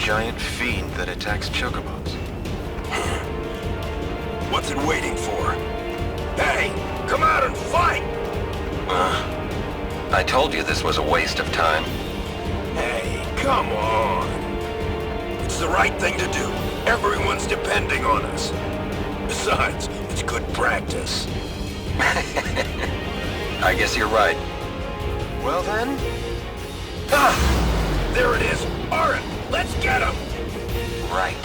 giant fiend that attacks chocobos. What's it waiting for? Hey, come out and fight! I told you this was a waste of time. Hey, come on. It's the right thing to do. Everyone's depending on us. Besides, it's good practice. I guess you're right. Well then... Ah! There it is! Arin, let's get him! Right.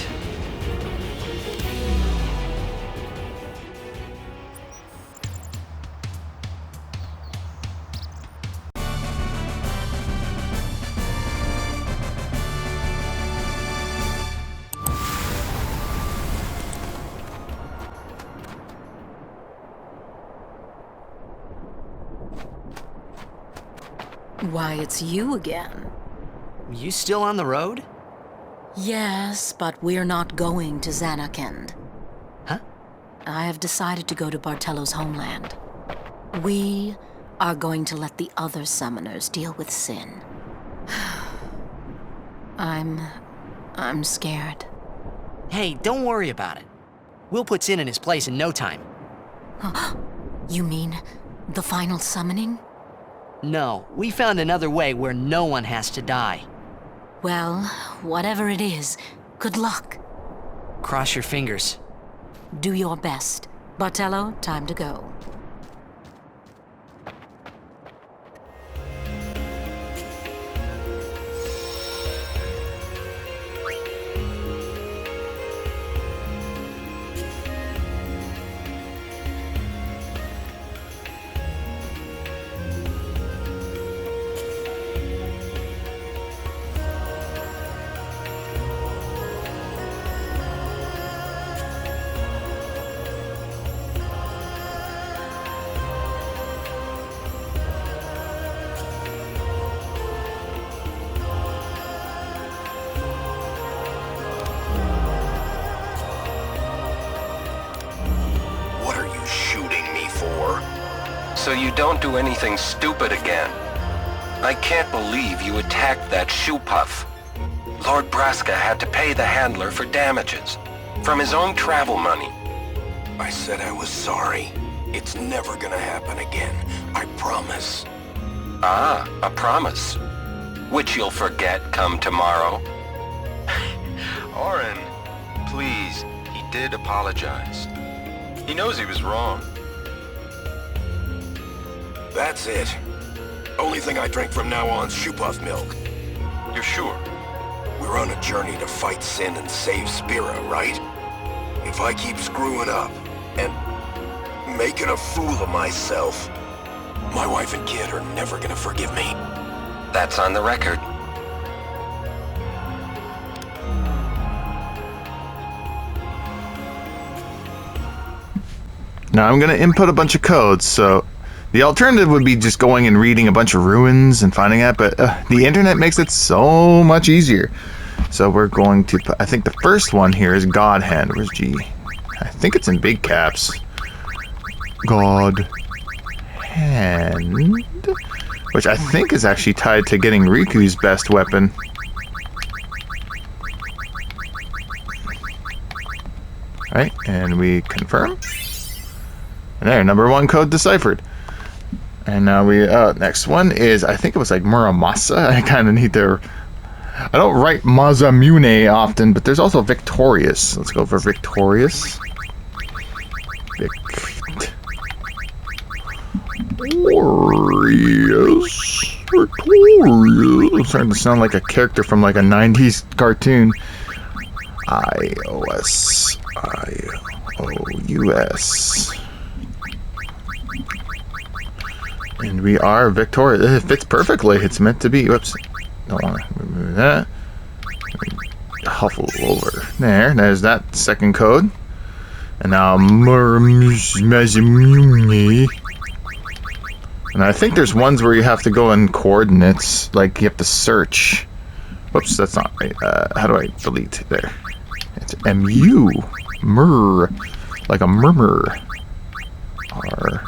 Why, it's you again. You still on the road? Yes, but we're not going to Zanarkand. Huh? I have decided to go to Bartello's homeland. We are going to let the other summoners deal with Sin. I'm scared. Hey, don't worry about it. We'll put Sin in his place in no time. You mean the final summoning? No, we found another way where no one has to die. Well, whatever it is, good luck. Cross your fingers. Do your best. Bartello, time to go. So you don't do anything stupid again. I can't believe you attacked that shoe puff. Lord Braska had to pay the handler for damages, from his own travel money. I said I was sorry. It's never gonna happen again. I promise. Ah, a promise. Which you'll forget come tomorrow. Orin, please, he did apologize. He knows he was wrong. That's it. Only thing I drink from now on's shoe puff milk. You're sure? We're on a journey to fight Sin and save Spira, right? If I keep screwing up and making a fool of myself, my wife and kid are never gonna forgive me. That's on the record. Now I'm gonna input a bunch of codes, so the alternative would be just going and reading a bunch of ruins and finding that, but the internet makes it so much easier. So we're going to, I think the first one here is God Hand. Where's G? I think it's in big caps. God Hand. Which I think is actually tied to getting Riku's best weapon. Alright, and we confirm. And there, number 1 code deciphered. And now we, next one is, I think it was like Muramasa. I kind of need to, I don't write Masamune often, but there's also Victorious. Let's go for Victorious. Victorious. Victorious. I'm starting to sound like a character from like a 90s cartoon. I-O-S. I-O-U-S. And we are victorious. It fits perfectly. It's meant to be. Whoops. Don't want to remove that. Huffle over. There's that second code. And now Masamune. And I think there's ones where you have to go in coordinates. Like you have to search. Whoops, that's not right. How do I delete there? It's M-U. Mur. Like a murmur. R.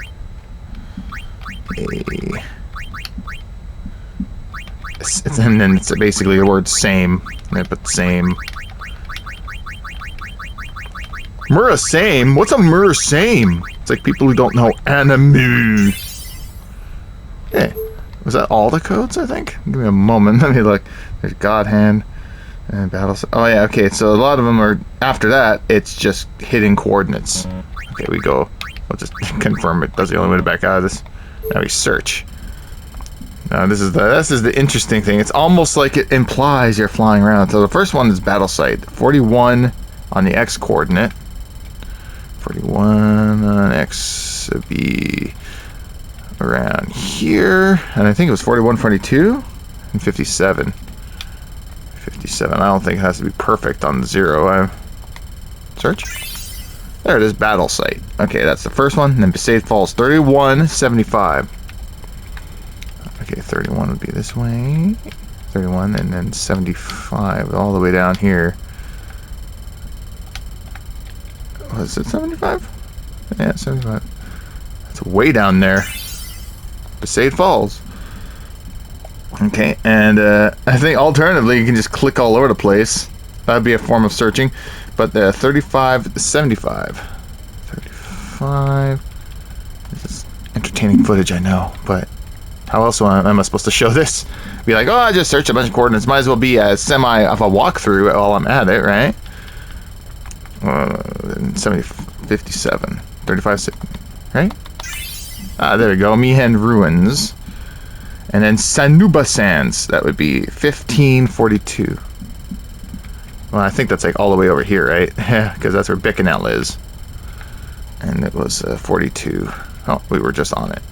and then it's basically the word same. They put same. Mura same? What's a Mura same? It's like people who don't know anime. Yeah. Was that all the codes, I think? Give me a moment. Let me look. There's God Hand and Battle. Oh, yeah, okay. So a lot of them are, after that, it's just hidden coordinates. Okay, we go. I'll just confirm it. That's the only way to back out of this. Now we search. Now this is the interesting thing. It's almost like it implies you're flying around. So the first one is battle site. 41 on the X coordinate. 41 on X would be around here. And I think it was 41, 42, and 57. 57. I don't think it has to be perfect on the 0. Search. There it is, battle site. Okay, that's the first one. And then Besaid Falls, 31, 75. Okay, 31 would be this way. 31, and then 75 all the way down here. Was it 75? Yeah, 75. That's way down there. Besaid Falls. Okay, and I think alternatively you can just click all over the place. That'd be a form of searching. But 35, 75. 35. This is entertaining footage, I know, but how else am I supposed to show this? Be like, oh, I just searched a bunch of coordinates. Might as well be a semi of a walkthrough while I'm at it, right? 70, 57, 35, right? Ah, there we go. Mihen Ruins. And then Sanuba Sands. That would be 1542. Well, I think that's like all the way over here, right? Yeah, because that's where Bicanel is. And it was 42. Oh, we were just on it.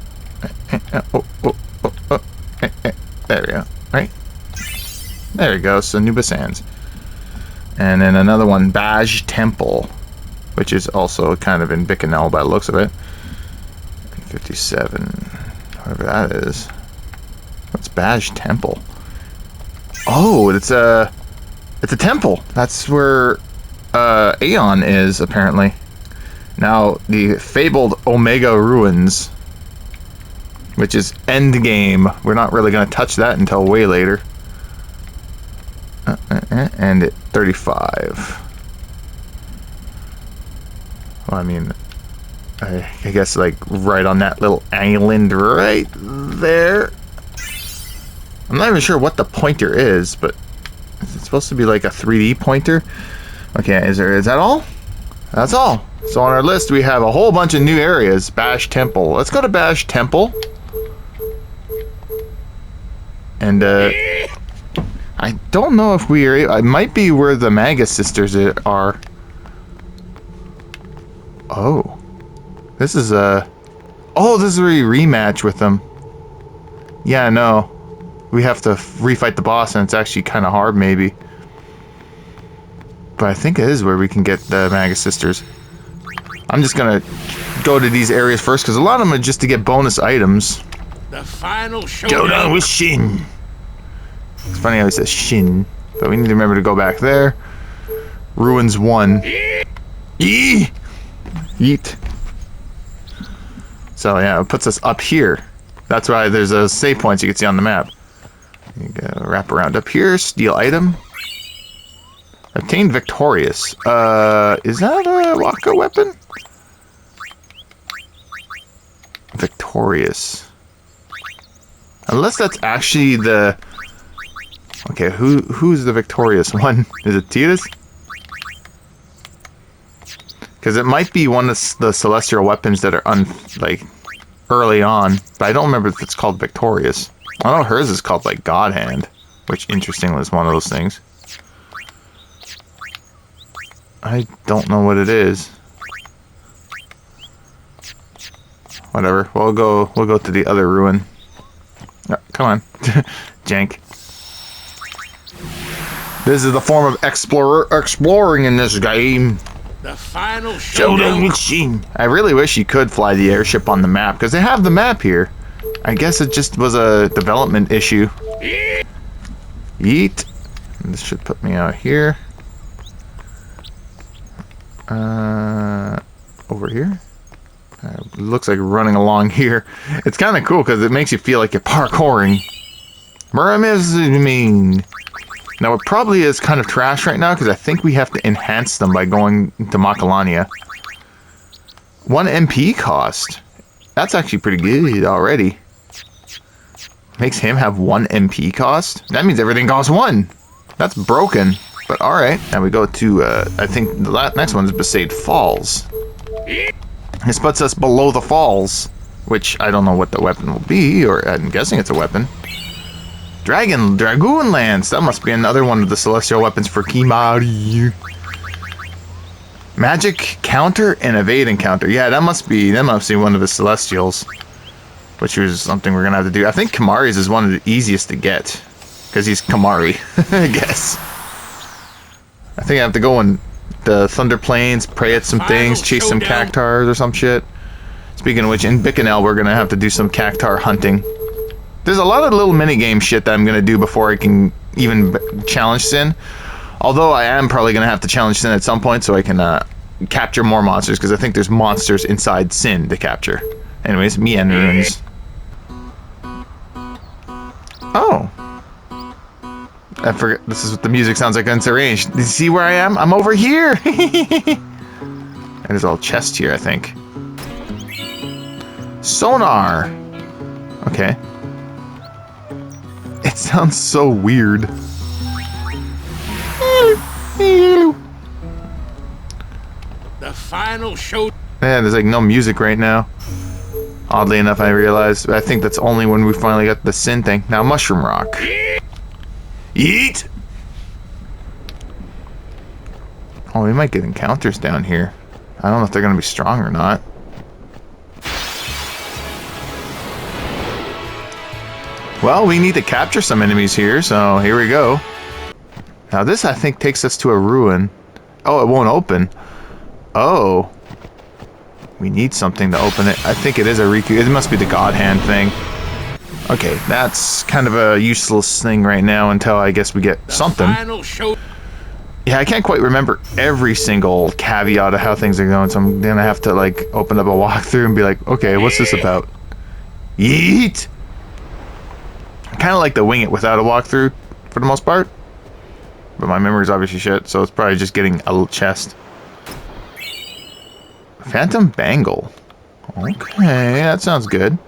There we go. Right? There we go. Sanuba Sands. And then another one, Baj Temple, which is also kind of in Bicanel by the looks of it. 57, whatever that is. What's Baj Temple? Oh, it's a temple. That's where Aeon is, apparently. Now, the fabled Omega Ruins, which is endgame. We're not really going to touch that until way later. And at 35. Well, I mean, I guess like right on that little island right there. I'm not even sure what the pointer is, but is it supposed to be like a 3D pointer? Okay, is that all? That's all. So on our list we have a whole bunch of new areas. Bash Temple. Let's go to Bash Temple. And I don't know if we are. It might be where the Maga sisters are. Oh, this is a. Oh, this is where you rematch with them. Yeah, no, we have to refight the boss, and it's actually kind of hard, maybe. But I think it is where we can get the Maga sisters. I'm just gonna go to these areas first because a lot of them are just to get bonus items. The final showdown. Showdown with Shin. It's funny how he says Shin, but we need to remember to go back there. Ruins 1. Eee! Yeet. So yeah, it puts us up here. That's why there's a save points you can see on the map. You go wrap around up here, steal item. Obtained Victorious. Is that a Waka weapon? Victorious. Unless that's actually the... Okay, who's the victorious one? Is it Titus? Because it might be one of the celestial weapons that are early on, but I don't remember if it's called victorious. I know hers is called like God Hand, which interestingly is one of those things. I don't know what it is. Whatever. We'll go to the other ruin. Oh, come on, jank. This is the form of exploring in this game. The final showdown. Machine. I really wish you could fly the airship on the map, because they have the map here. I guess it just was a development issue. Yeet. This should put me out here. Over here? Looks like running along here. It's kind of cool because it makes you feel like you're parkouring. Muramizming. Now, it probably is kind of trash right now because I think we have to enhance them by going to Macalania. 1 MP cost. That's actually pretty good already. Makes him have 1 MP cost? That means everything costs 1. That's broken. But alright. Now we go to, I think the next one is Besaid Falls. This puts us below the falls. Which, I don't know what the weapon will be, or I'm guessing it's a weapon. Dragoon Lance! That must be another one of the celestial weapons for Kimari. Magic counter and evade encounter. Yeah, that must be one of the celestials. Which is something we're gonna have to do. I think Kimari's is one of the easiest to get. Because he's Kimari, I guess. I think I have to go in the Thunder Plains, pray at some things, chase some cactars or some shit. Speaking of which, in Bikanel, we're gonna have to do some cactar hunting. There's a lot of little minigame shit that I'm gonna do before I can even challenge Sin. Although I am probably gonna have to challenge Sin at some point so I can capture more monsters, because I think there's monsters inside Sin to capture. Anyways, Mian runes. Oh. I forget, this is what the music sounds like on Range. Do you see where I am? I'm over here! There's all chests here, I think. Sonar! Okay. It sounds so weird. The final show. Man, there's like no music right now. Oddly enough, I realized. I think that's only when we finally got the Sin thing. Now, Mushroom Rock. Eat! Oh, we might get encounters down here. I don't know if they're gonna be strong or not. Well, we need to capture some enemies here, so here we go. Now this, I think, takes us to a ruin. Oh, it won't open. Oh. We need something to open it. I think it is a Riku. It must be the God Hand thing. Okay, that's kind of a useless thing right now until I guess we get something. Yeah, I can't quite remember every single caveat of how things are going, so I'm gonna have to, like, open up a walkthrough and be like, okay, what's this about? Yeet! I kind of like to wing it without a walkthrough, for the most part. But my memory's obviously shit, so it's probably just getting a little chest. Phantom Bangle. Okay, that sounds good.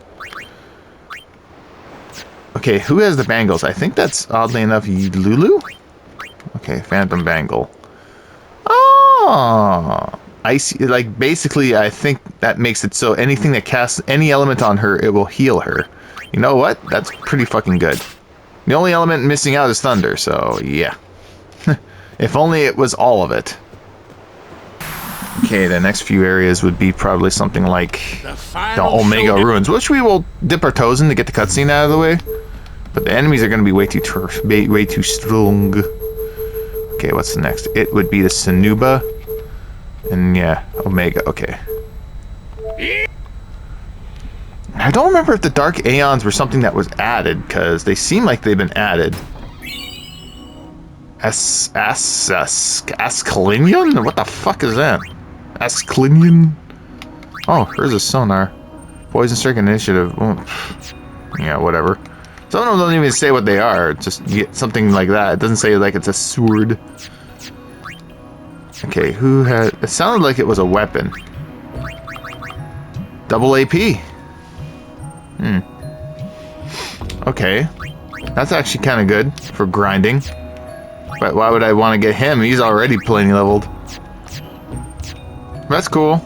Okay, who has the bangles? I think that's, oddly enough, Lulu? Okay, Phantom Bangle. Oh! I see, like, basically, I think that makes it so anything that casts any element on her, it will heal her. You know what? That's pretty fucking good. The only element missing out is thunder, so yeah. If only it was all of it. Okay, the next few areas would be probably something like the Omega Ruins, which we will dip our toes in to get the cutscene out of the way. But the enemies are going to be way too strong. Okay, what's the next? It would be the Sanuba. And yeah, Omega, okay. I don't remember if the Dark Aeons were something that was added, because they seem like they've been added. Ascalinian? What the fuck is that? Ascalinian? Oh, there's a sonar. Poison Strike Initiative. Oh, yeah, whatever. Some of them don't even say what they are. It's just something like that. It doesn't say like it's a sword. Okay, who had... It sounded like it was a weapon. Double AP. Okay. That's actually kind of good for grinding. But why would I want to get him? He's already plenty leveled. That's cool.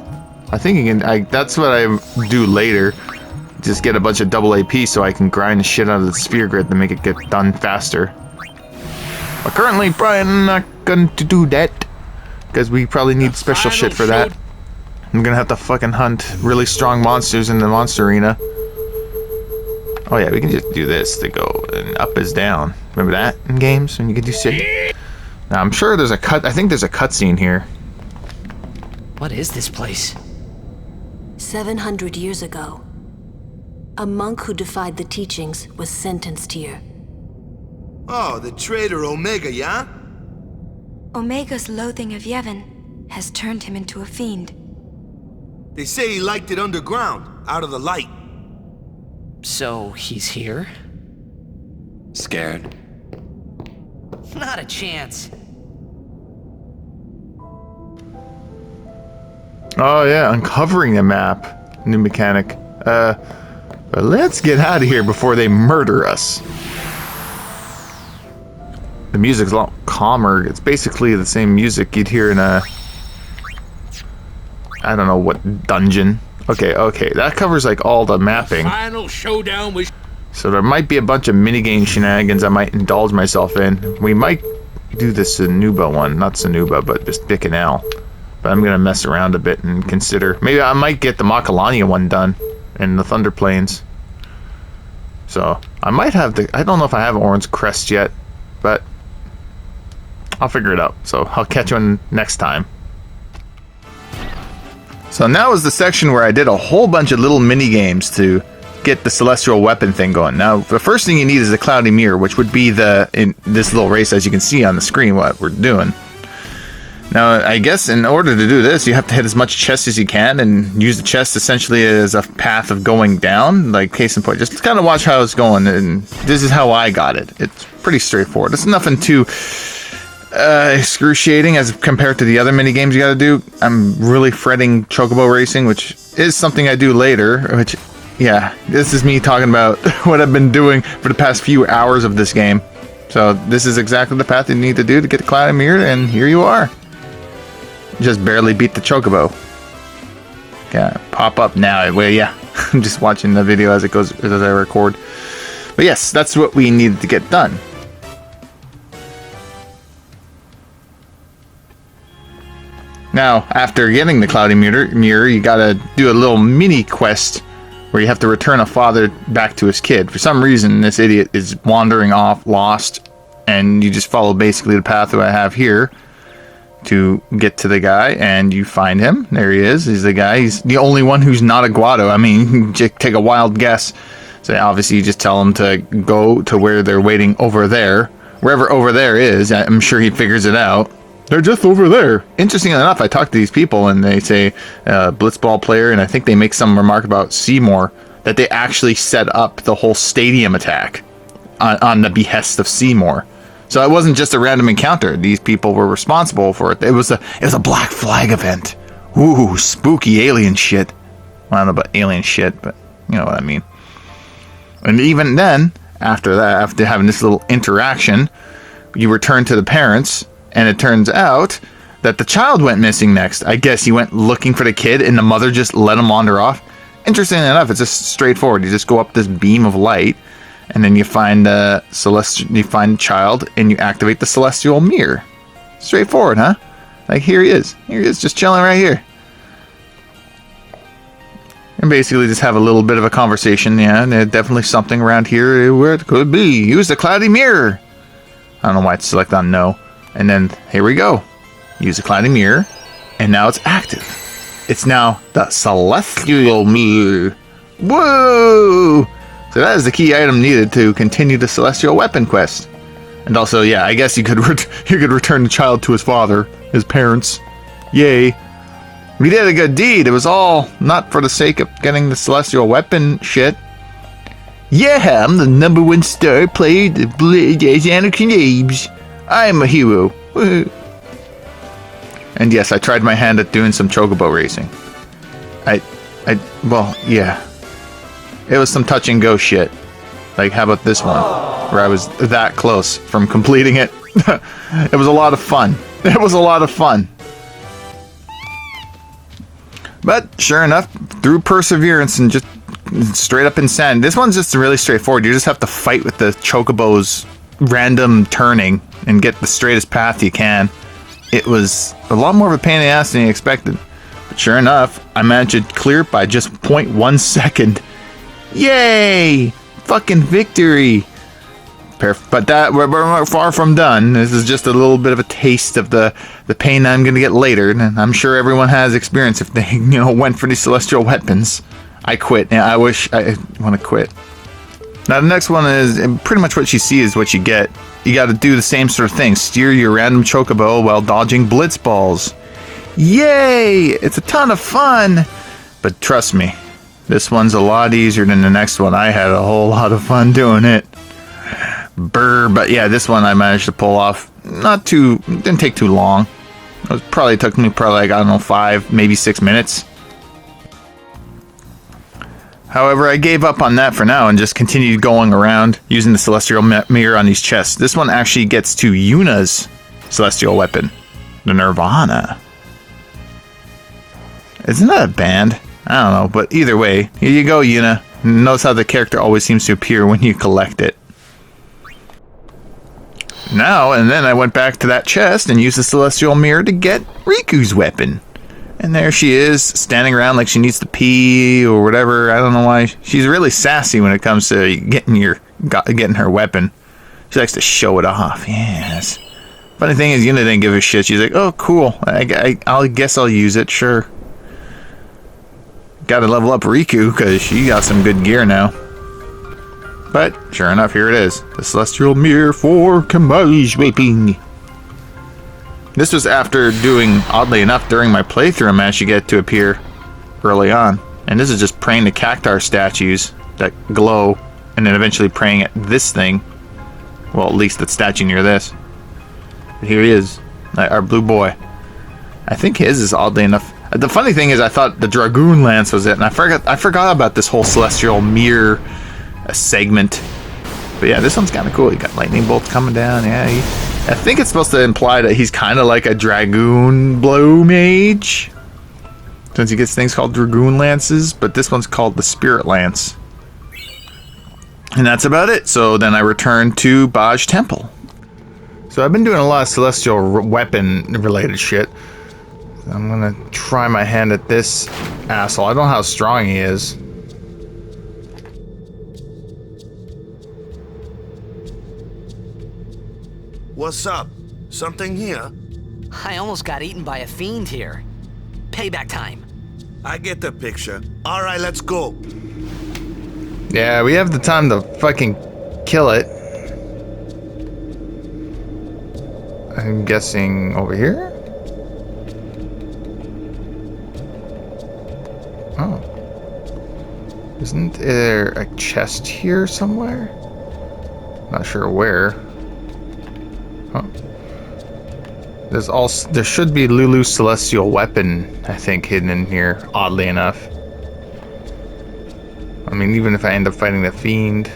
I think you can... that's what I do later. Just get a bunch of double AP so I can grind the shit out of the sphere grid to make it get done faster. But currently, probably not going to do that. Because we probably need special shit for that. I'm gonna have to fucking hunt really strong monsters in the monster arena. Oh yeah, we can just do this to go, and up is down. Remember that in games when you can do shit? Now I'm sure there's a cut. I think there's a cutscene here. What is this place? 700 years ago, a monk who defied the teachings was sentenced here. Oh, the traitor Omega, yeah? Omega's loathing of Yevon has turned him into a fiend. They say he liked it underground, out of the light. So, he's here? Scared? Not a chance. Oh yeah, uncovering a map. New mechanic. But let's get out of here before they murder us. The music's a lot calmer. It's basically the same music you'd hear in a... I don't know what dungeon. Okay, that covers like all the mapping. Final showdown was... So there might be a bunch of minigame shenanigans I might indulge myself in. We might do the Sanuba one. Not Sanuba, but just Dick and Al. But I'm gonna mess around a bit and consider. Maybe I might get the Makalania one done in the Thunder Plains. So I might have the... I don't know if I have Orange Crest yet, but I'll figure it out. So I'll catch you on next time. So now is the section where I did a whole bunch of little mini games to get the celestial weapon thing going. Now, the first thing you need is a cloudy mirror, which would be in this little race, as you can see on the screen, what we're doing. Now, I guess in order to do this, you have to hit as much chest as you can and use the chest essentially as a path of going down, like case in point. Just kind of watch how it's going, and this is how I got it. It's pretty straightforward. It's nothing too excruciating as compared to the other mini games you gotta do. I'm really fretting chocobo racing, which is something I do later, which, yeah, this is me talking about what I've been doing for the past few hours of this game. So this is exactly the path you need to do to get the cloudy mirror, and here you are. Just barely beat the chocobo. Yeah, pop up now. Well, yeah, I'm just watching the video as it goes, as I record. But yes, that's what we needed to get done. Now, after getting the cloudy mirror, you gotta do a little mini quest where you have to return a father back to his kid. For some reason, this idiot is wandering off, lost, and you just follow basically the path that I have here to get to the guy, and you find him. There he is. He's the guy. He's the only one who's not a Guado. I mean, you can just take a wild guess. So obviously, you just tell him to go to where they're waiting over there. Wherever over there is, I'm sure he figures it out. They're just over there. Interestingly enough, I talked to these people, and they say Blitzball player, and I think they make some remark about Seymour, that they actually set up the whole stadium attack on the behest of Seymour. So it wasn't just a random encounter. These people were responsible for it. It was a Black Flag event. Ooh, spooky alien shit. Well, I don't know about alien shit, but you know what I mean. And even then, after that, after having this little interaction, you return to the parents, and it turns out that the child went missing next. I guess he went looking for the kid, and the mother just let him wander off. Interestingly enough, it's just straightforward. You just go up this beam of light, and then you find child, and you activate the celestial mirror. Straightforward, huh? Like, here he is. Here he is, just chilling right here. And basically just have a little bit of a conversation. Yeah, and there's definitely something around here where it could be. Use the cloudy mirror. I don't know why it's selected on no. And then, here we go. Use the cloudy mirror, and now it's active. It's now the celestial mirror. Whoa! So that is the key item needed to continue the celestial weapon quest. And also, yeah, I guess you could return the child to his father, his parents. Yay. We did a good deed. It was all not for the sake of getting the celestial weapon shit. Yeah, I'm the #1 star player of Blade as Anakin Abe's. I'm a hero. And yes, I tried my hand at doing some chocobo racing. Well, yeah. It was some touch and go shit. Like, how about this one? Where I was that close from completing it. It was a lot of fun. It was a lot of fun. But, sure enough, through perseverance and just straight up insanity. This one's just really straightforward. You just have to fight with the chocobo's random turning and get the straightest path you can. It was a lot more of a pain in the ass than you expected. But sure enough, I managed to clear it by just 0.1 second. Yay! Fucking victory! But we're far from done. This is just a little bit of a taste of the pain I'm going to get later. And I'm sure everyone has experience if they, went for these celestial weapons. I quit. Yeah, I wish I want to quit. Now the next one is pretty much what you see is what you get. You got to do the same sort of thing. Steer your random chocobo while dodging blitz balls. Yay! It's a ton of fun. But trust me, this one's a lot easier than the next one. I had a whole lot of fun doing it. But yeah, this one I managed to pull off. Didn't take too long. It took me like, I don't know, 5, maybe 6 minutes. However, I gave up on that for now and just continued going around using the Celestial Mirror on these chests. This one actually gets to Yuna's Celestial weapon, the Nirvana. Isn't that a band? I don't know, but either way, here you go, Yuna. Notice how the character always seems to appear when you collect it. Now, and then I went back to that chest and used the Celestial Mirror to get Riku's weapon. And there she is, standing around like she needs to pee or whatever. I don't know why. She's really sassy when it comes to getting her weapon. She likes to show it off. Yes. Funny thing is, Yuna didn't give a shit. She's like, oh, cool. I guess I'll use it. Sure. Got to level up Riku because she got some good gear now. But sure enough, here it is. The Celestial Mirror for Kamaji's weapon. This was after doing, oddly enough, during my playthrough, I managed to get to appear early on. And this is just praying to cactar statues that glow, and then eventually praying at this thing. Well, at least that statue near this. But here he is, our blue boy. I think his is oddly enough. The funny thing is, I thought the Dragoon Lance was it, and I forgot about this whole Celestial Mirror segment. But yeah, this one's kind of cool. You got lightning bolts coming down. Yeah, I think it's supposed to imply that he's kind of like a Dragoon Blow Mage, since he gets things called Dragoon Lances, but this one's called the Spirit Lance. And that's about it. So then I returned to Baj Temple. So I've been doing a lot of Celestial weapon related shit. I'm gonna try my hand at this asshole. I don't know how strong he is. What's up? Something here? I almost got eaten by a fiend here. Payback time. I get the picture. All right, let's go. Yeah, we have the time to fucking kill it. I'm guessing over here? Oh. Isn't there a chest here somewhere? Not sure where. Huh. There should be Lulu's Celestial weapon, I think, hidden in here, oddly enough. I mean, even if I end up fighting the fiend.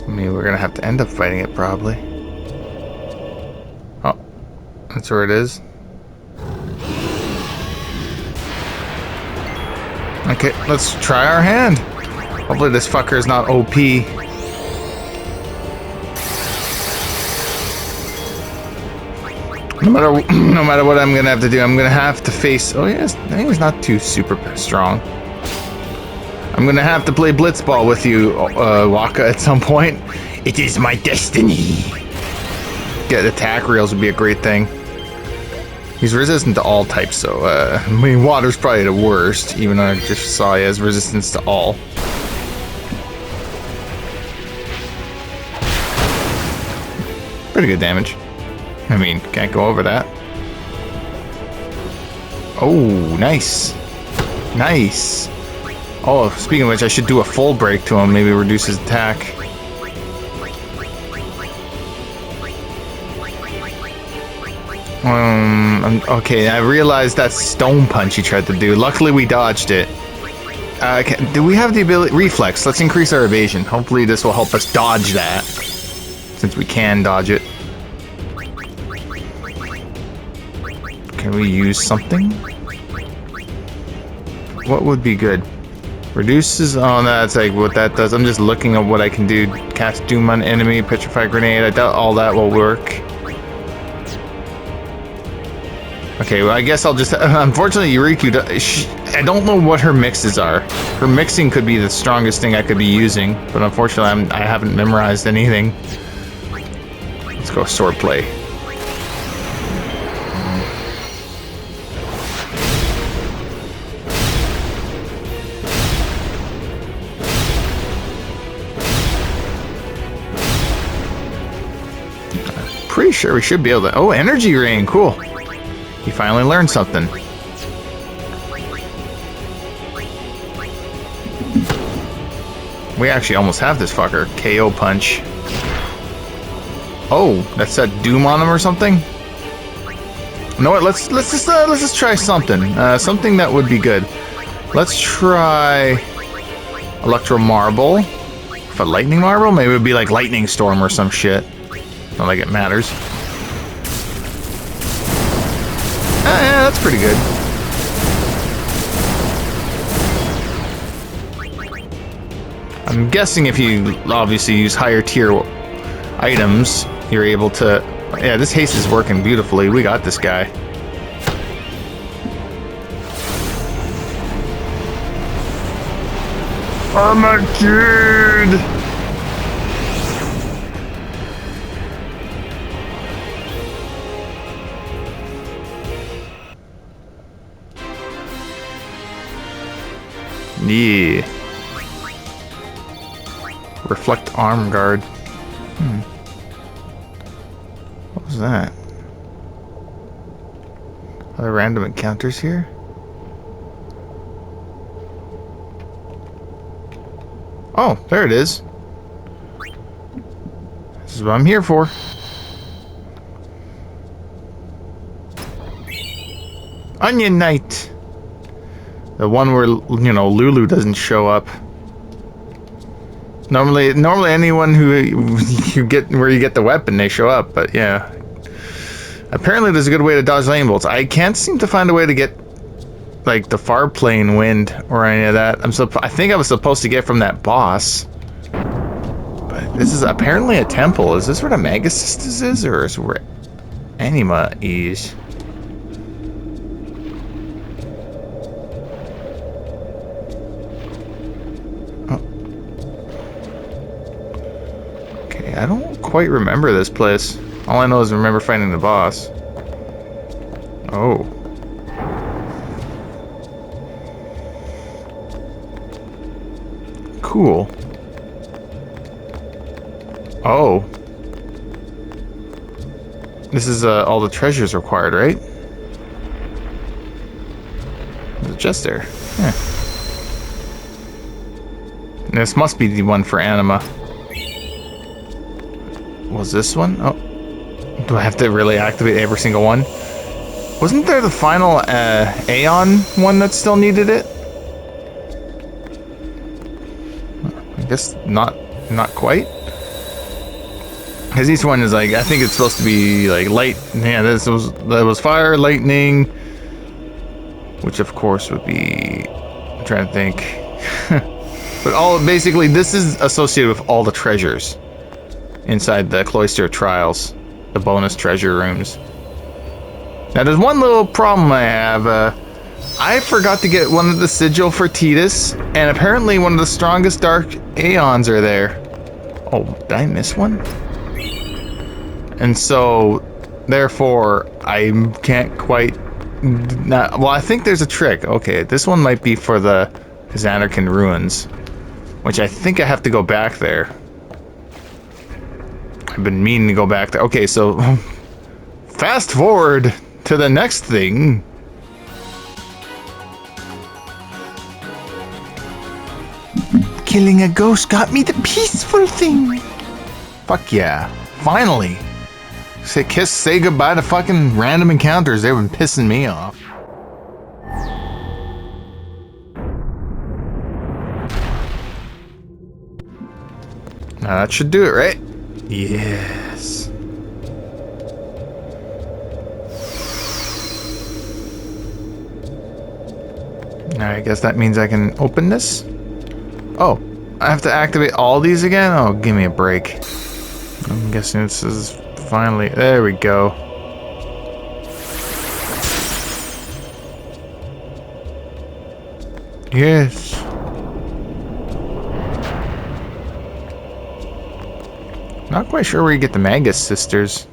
I mean, we're gonna have to end up fighting it, probably. Oh, that's where it is. Okay, let's try our hand. Hopefully this fucker is not OP. No matter what I'm gonna have to do, I'm gonna have to face. Oh yes, I think he's not too super strong. I'm gonna have to play Blitzball with you, Waka, at some point. It is my destiny. Get attack reels would be a great thing. He's resistant to all types, so I mean, water's probably the worst. Even though I just saw he has resistance to all. Pretty good damage. I mean, can't go over that. Oh, nice. Nice. Oh, speaking of which, I should do a full break to him. Maybe reduce his attack. Okay, I realized that stone punch he tried to do. Luckily, we dodged it. Do we have the ability? Reflex. Let's increase our evasion. Hopefully, this will help us dodge that. Since we can dodge it. Can we use something? What would be good? Reduces. Oh, that's like what that does. I'm just looking at what I can do. Cast Doom on enemy. Petrify grenade. I doubt all that will work. Okay, well, I guess I'll just... Unfortunately, Riku... I don't know what her mixes are. Her mixing could be the strongest thing I could be using, but unfortunately, I haven't memorized anything. Let's go swordplay. Pretty sure we should be able to... Oh, energy rain, cool. He finally learned something. We actually almost have this fucker. KO punch. Oh, that's that doom on him or something? You know what? Let's just try something. Something that would be good. Let's try Electro Marble. If a Lightning Marble, maybe it would be like Lightning Storm or some shit. Not like it matters. Yeah, that's pretty good. I'm guessing if you obviously use higher tier items, you're able to... Yeah, this haste is working beautifully. We got this guy. I'm a kid! Yeah. Reflect arm guard. What was that? Are there random encounters here? Oh, there it is. This is what I'm here for. Onion Knight. The one where, you know, Lulu doesn't show up. Normally anyone who you get where you get the weapon, they show up. But yeah, apparently there's a good way to dodge lightning bolts. I can't seem to find a way to get like the far plane wind or any of that. I think I was supposed to get from that boss. But this is apparently a temple. Is this where the Magus Sisters is, or is where Anima is? I don't quite remember this place. All I know is I remember fighting the boss. Oh. Cool. Oh. This is all the treasures required, right? There's a chest there. Yeah. This must be the one for Anima. Was this one? Oh. Do I have to really activate every single one? Wasn't there the final Aeon one that still needed it? I guess not quite. Because each one is like, I think it's supposed to be like light. Yeah, that was fire, lightning, which of course would be, I'm trying to think. But basically this is associated with all the treasures inside the Cloister Trials, the bonus treasure rooms. Now there's one little problem I have. I forgot to get one of the sigil for Tidus, and apparently one of the strongest dark Aeons are there. Oh, did I miss one? And so, therefore, I can't quite... well, I think there's a trick. Okay, this one might be for the Xanarkand Ruins, which I think I have to go back there. I've been meaning to go back there. Okay, so fast forward to the next thing. Killing a ghost got me the peaceful thing. Fuck yeah. Finally. Say goodbye to fucking random encounters. They've been pissing me off. Now that should do it, right? Yes. Now I guess that means I can open this. Oh, I have to activate all these again? Oh, give me a break. I'm guessing this is finally... There we go. Yes. Not quite sure where you get the Magus Sisters.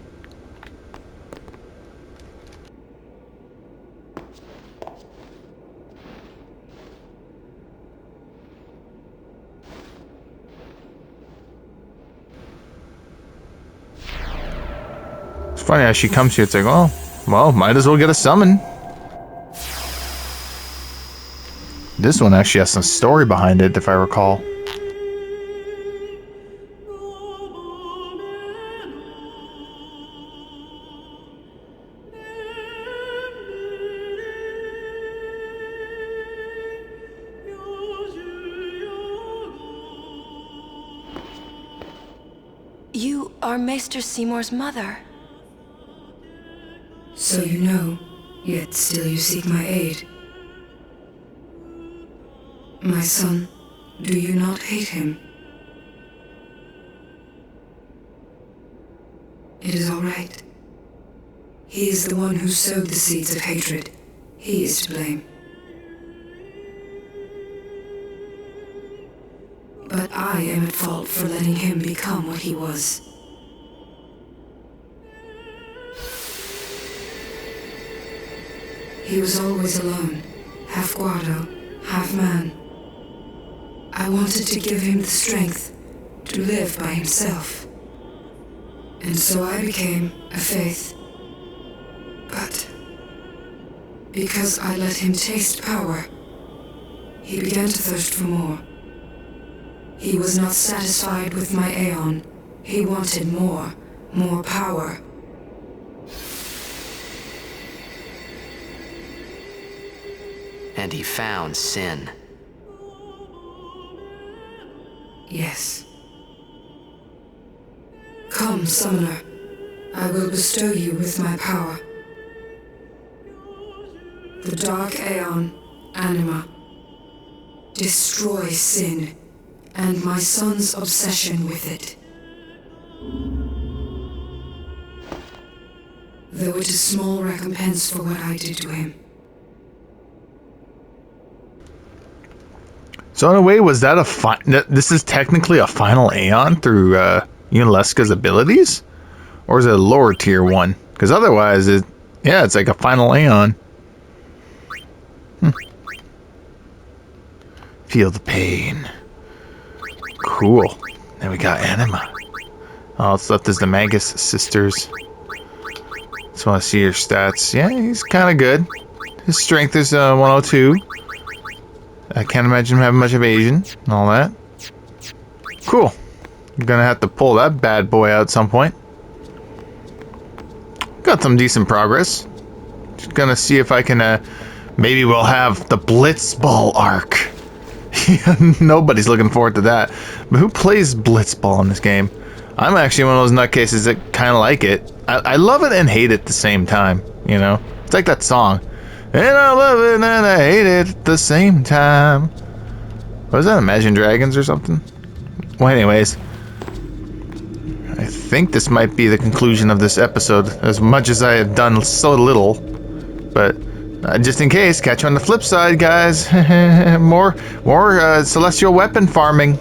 It's funny as she comes here, it's like, oh, well, might as well get a summon. This one actually has some story behind it, if I recall. You are Maester Seymour's mother. So you know, yet still you seek my aid. My son, do you not hate him? It is all right. He is the one who sowed the seeds of hatred. He is to blame. But I am at fault for letting him become what he was. He was always alone, half guardo, half man. I wanted to give him the strength to live by himself. And so I became a faith. But because I let him taste power, he began to thirst for more. He was not satisfied with my Aeon. He wanted more power. And he found sin. Yes. Come, Summoner. I will bestow you with my power. The Dark Aeon, Anima. Destroy sin, and my son's obsession with it. Though it is small recompense for what I did to him. So in a way, was that this is technically a final Aeon through Unaleska's abilities? Or is it a lower tier one? Because otherwise, it's like a final Aeon. Feel the pain. Cool. Then we got Anima. All that's left is the Magus sisters. Just want to see your stats. Yeah, he's kind of good. His strength is 102. I can't imagine him having much evasion and all that. Cool. I'm gonna have to pull that bad boy out at some point. Got some decent progress. Just gonna see if I can, maybe we'll have the Blitzball arc. Nobody's looking forward to that. But who plays Blitzball in this game? I'm actually one of those nutcases that kind of like it. I love it and hate it at the same time, you know? It's like that song. And I love it and I hate it at the same time. Was that Imagine Dragons or something? Well, anyways. I think this might be the conclusion of this episode. As much as I have done so little. But just in case, catch you on the flip side, guys. more celestial weapon farming.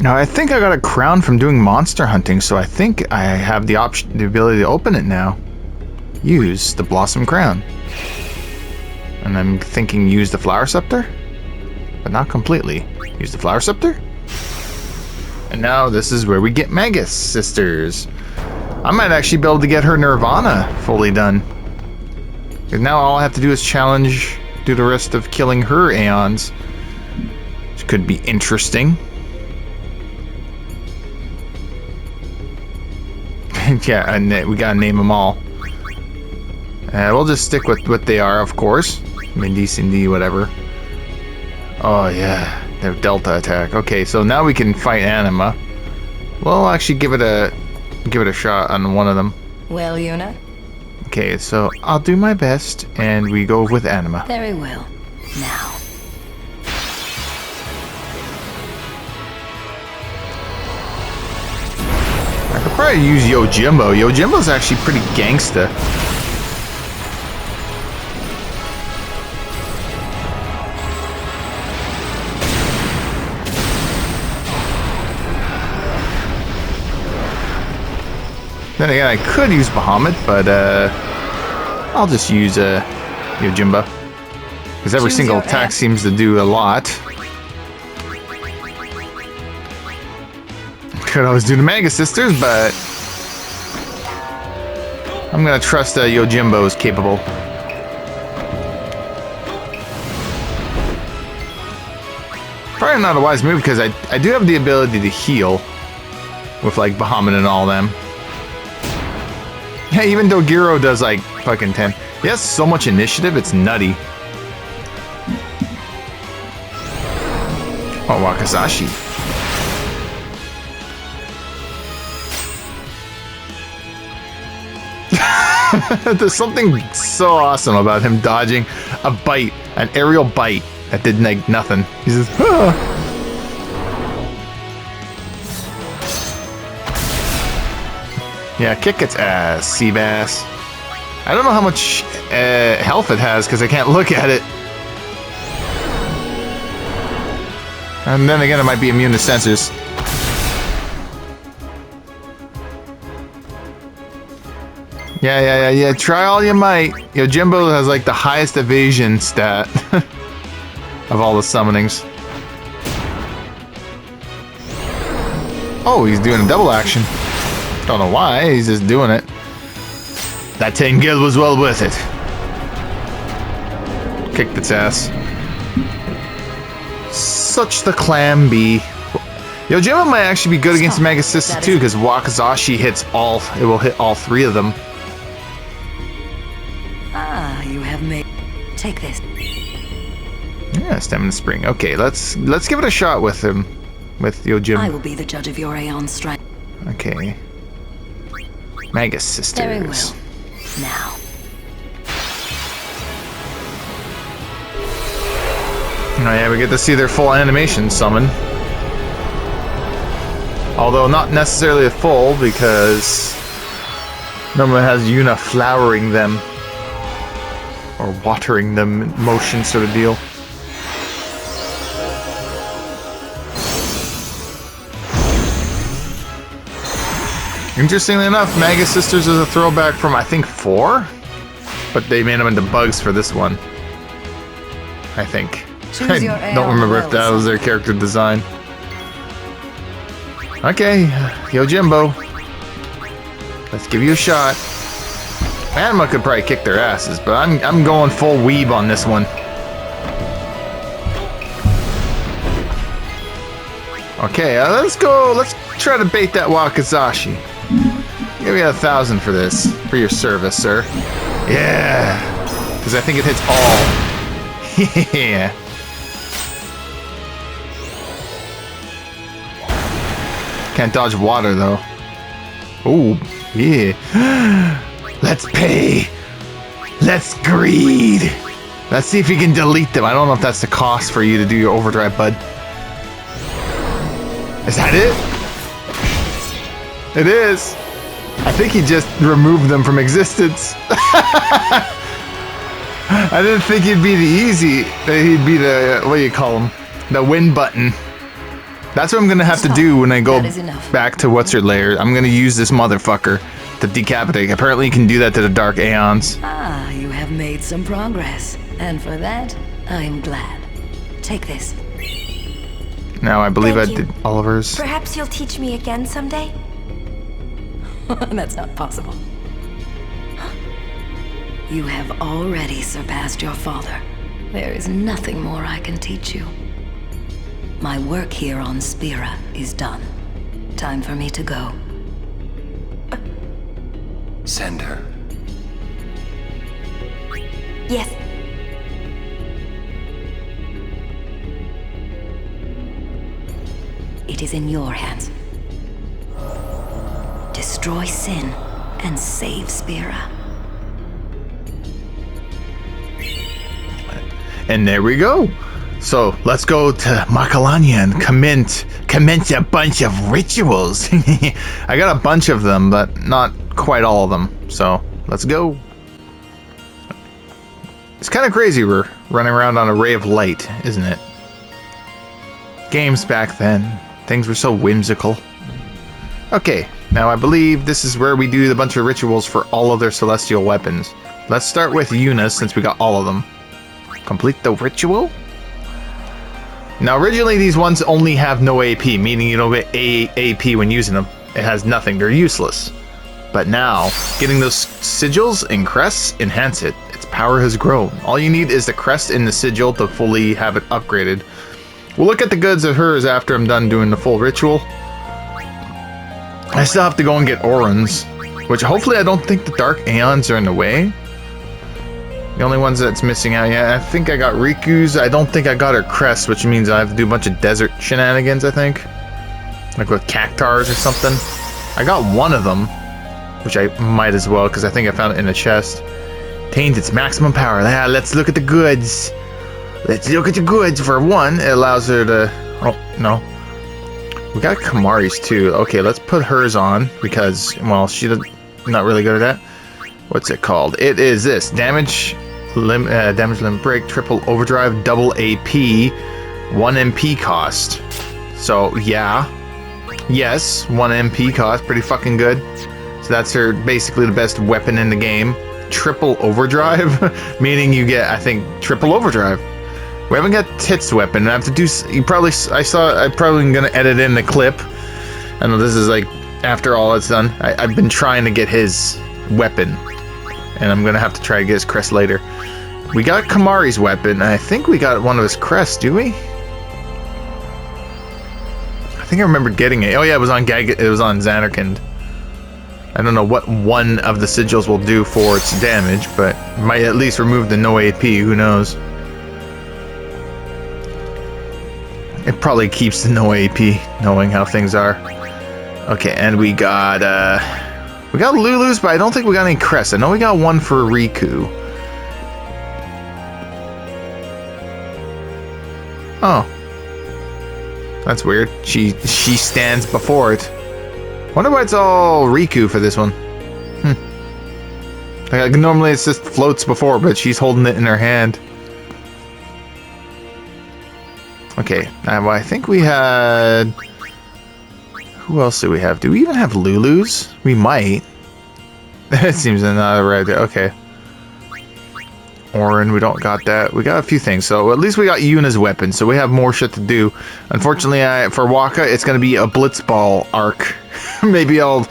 Now, I think I got a crown from doing monster hunting, so I think I have the ability to open it now. Use the Blossom Crown. And I'm thinking use the Flower Scepter? But not completely. Use the Flower Scepter? And now this is where we get Magus Sisters. I might actually be able to get her Nirvana fully done. Because now all I have to do is do the rest of killing her Aeons. Which could be interesting. Yeah, and we gotta name them all. We'll just stick with what they are, of course. Mindy, Cindy, whatever. Oh yeah, their Delta attack. Okay, so now we can fight Anima. We'll actually give it a shot on one of them. Well, Yuna? Okay, so I'll do my best, and we go with Anima. Very well. Now. I could probably use Yojimbo. Yojimbo's actually pretty gangsta. Then again, I could use Bahamut, but I'll just use Yojimbo. Because every single attack seems to do a lot. Could always do the Magus Sisters, but I'm gonna trust Yojimbo is capable. Probably not a wise move because I do have the ability to heal with like Bahamut and all them. Yeah, even though Giro does like fucking 10. He has so much initiative, it's nutty. Oh, Wakasashi. There's something so awesome about him dodging a bite, an aerial bite that did like nothing. He says, ah. Yeah, kick its ass, sea bass. I don't know how much health it has because I can't look at it. And then again, it might be immune to sensors. Yeah. Try all you might. Yojimbo has like the highest evasion stat of all the summonings. Oh, he's doing a double action. Don't know why, he's just doing it. That 10 gil was well worth it. Kicked its ass. Such the clam be. Yojimbo might actually be good against Mega Sister too, because Wakizashi hits all. It will hit all 3 of them. Ah, you have made. Take this. Yeah, Stamina Spring. Okay, let's give it a shot with him, with Yojimbo. I will be the judge of your Aeon strength. Okay. Mega Sisters. Very well. Now. Oh yeah, we get to see their full animation summon. Although not necessarily a full, because normally it has Yuna flowering them. Or watering them in motion sort of deal. Interestingly enough, Mega Sisters is a throwback from, I think, 4? But they made them into bugs for this one. I think. I don't remember if that was their character design. Okay, Yojimbo. Let's give you a shot. Anima could probably kick their asses, but I'm going full weeb on this one. Okay, let's go. Let's try to bait that Wakizashi. Give me 1,000 for this, for your service, sir. Yeah, because I think it hits all. Yeah. Can't dodge water though. Oh, yeah. Let's pay. Let's greed. Let's see if we can delete them. I don't know if that's the cost for you to do your overdrive, bud. Is that it? It is. I think he just removed them from existence. I didn't think he'd be the easy. He'd be the, what do you call him? The win button. That's what I'm gonna have to do when I go back to what's her lair. I'm gonna use this motherfucker to decapitate. Apparently you can do that to the Dark Aeons. Ah, you have made some progress. And for that, I'm glad. Take this. Now I believe Thank I you. did Oliver's. Perhaps you'll teach me again someday? That's not possible. You have already surpassed your father. There is nothing more I can teach you. My work here on Spira is done. Time for me to go. Send her. Yes. It is in your hands. Destroy sin and save Spira. And there we go. So let's go to Makalanya and commence a bunch of rituals. I got a bunch of them, but not quite all of them. So let's go. It's kind of crazy we're running around on a ray of light, isn't it? Games back then, things were so whimsical. Okay, now I believe this is where we do a bunch of rituals for all of their celestial weapons. Let's start with Yuna since we got all of them. Complete the ritual? Now originally these ones only have no AP, meaning you don't get AP when using them. It has nothing, they're useless. But now, getting those sigils and crests enhance it. Its power has grown. All you need is the crest and the sigil to fully have it upgraded. We'll look at the goods of hers after I'm done doing the full ritual. I still have to go and get Orans, which hopefully I don't think the Dark Aeons are in the way. The only ones that's missing out, yeah, I think I got Riku's. I don't think I got her crest, which means I have to do a bunch of desert shenanigans, I think. Like with Cactars or something. I got one of them. which I might as well because I think I found it in a chest. Attains its maximum power. Let's look at the goods. Let's look at the goods. For one, it allows her to... Oh, no. We got Kamari's too. Okay, let's put hers on because, well, she's not really good at that. What's it called? It is this. Damage limit break, triple overdrive, double AP, 1 MP cost. So, yeah. Yes, 1 MP cost. Pretty fucking good. So that's her, basically the best weapon in the game. Triple overdrive, meaning you get, I think, triple overdrive. We haven't got Tit's weapon. I have to do. I'm probably gonna edit in the clip. I know this is like after all it's done. I've been trying to get his weapon, and I'm gonna have to try to get his crest later. We got Kamari's weapon. I think we got one of his crests. Do we? I think I remember getting it. Oh yeah, it was on Xanarkand. I don't know what one of the sigils will do for its damage, but might at least remove the no AP. Who knows? It probably keeps the no AP, knowing how things are. Okay, and we got Lulu's, but I don't think we got any crests. I know we got one for Riku. Oh. That's weird. She stands before it. Wonder why it's all Riku for this one. Like, normally it's just floats before, but she's holding it in her hand. Okay, well, I think we had... Who else do we have? Do we even have Lulu's? We might. It seems not right there. Okay. Orin, we don't got that. We got a few things, so at least we got Yuna's weapon, so we have more shit to do. Unfortunately, for Waka, it's going to be a Blitzball arc. Maybe I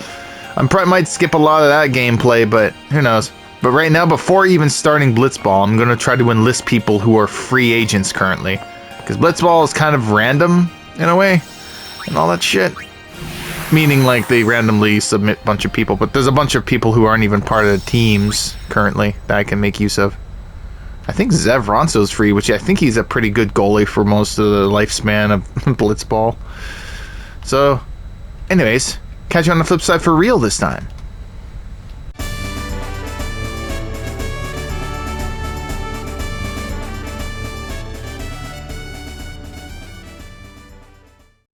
might skip a lot of that gameplay, but who knows. But right now, before even starting Blitzball, I'm going to try to enlist people who are free agents currently. Because Blitzball is kind of random, in a way, and all that shit. Meaning, like, they randomly submit a bunch of people, but there's a bunch of people who aren't even part of the teams currently that I can make use of. I think Zev Ronso's free, which I think he's a pretty good goalie for most of the lifespan of Blitzball. So, anyways, catch you on the flip side for real this time.